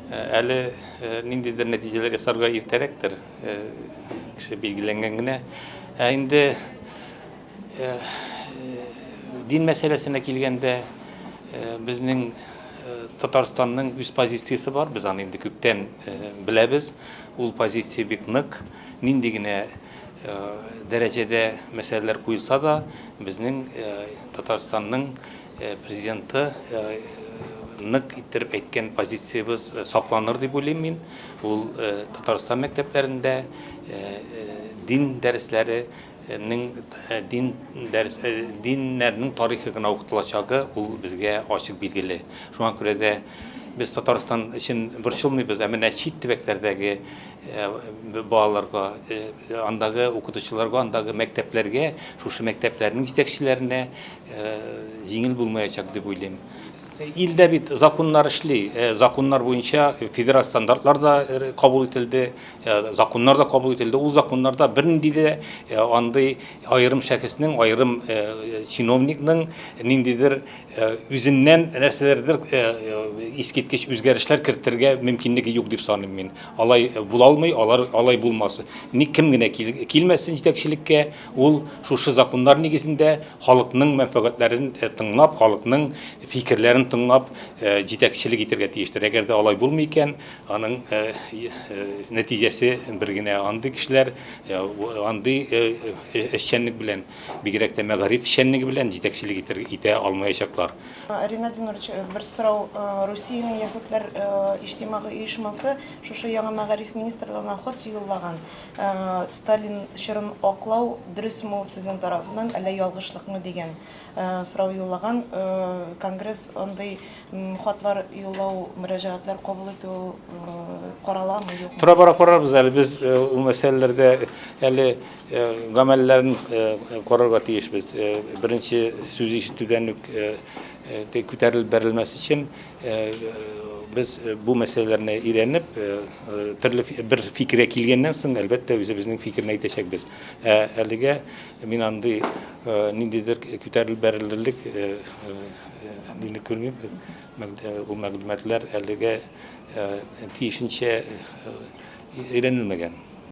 Әлі ниндейдер нәтижелер ясарга иртеректер, кіші белгіленген генә. Инде дин мәсьәләсенә килгәндә, безнең Татарстанның үз позициясе бар, без аны инде күптән беләбез. Ул позиция бик нык, нинди генә дәрәҗәдә мәсьәләләр куелса да, безнең Татарстанның президенты нык иттереп әйткән позициябыз сакланыр дип уйлыйм мин. Ул Татарстан мәктәпләрендә дин дәресләре диннәрнең тарихы гына укытылачагы ул безгә ачык билгеле. Шуңа күрә дә без Татарстан өчен борчылмыйбыз, ә менә чит төбәкләрдәге балаларга, андагы укытучыларга, андагы мәктәпләргә, шушы мәктәпләрнең җитәкчеләренә җиңел булмаячак дип уйлыйм. Илдә бит законнар эшли, законнар буенча федераль стандартлар да кабул ителде, законнар да кабул ителде. Ул законнарда бернинди дә андый аерым шәхеснең, аерым чиновникның ниндидер үзеннән нәрсәләрдер искиткеч үзгәрешләр кертергә мөмкинлеге юк дип саныйм мин. Алай була алмый, алай булмас. Ник кем генә килмәсен җитәкчелеккә, ул шушы законнар нигезендә халыкның мәнфәгатьләрен тыңлап, халыкның фикерләрен тыңлап җитәкчелек итәргә тиештер. Әгәр дә алай булмый икән, аның нәтиҗәсе бер генә андый кешеләр, андый эшчәнлек белән, бигрәк тә мәгариф эшчәнлеге белән җитәкчелек итә алмаячаклар. Ринат Зинурович, бер сорау. Русиянең яһүдләр иҗтимагый оешмасы шушы яңа мәгариф министрлыгына хат юллаган. Сталин чорын аклау дөресме ул сезнең тарафыннан, әллә ялгышлыкмы дигән сорау юллаган. Конгресс андый хатлар юллау, мөрәҗәгатьләр кабул итү караламы, юкмы? Тора-бара карарбыз әле. Без ул мәсьәләләрдә әле гамәлләрен карарга тиешбез. Беренче сүз ишетүдән үк күтәрелеп бәрелмәс өчен без бу мәсьәләләрне өйрәнеп, төрле бер фикергә килгәннән соң, әлбәттә, үзебезнең фикерне әйтәчәкбез. Әлегә мин андый ниндидер күтәрелеп бәрелерлек дине күрмим. Ул мәгълүматлар әлегә тиешенчә өйрәнелмәгән.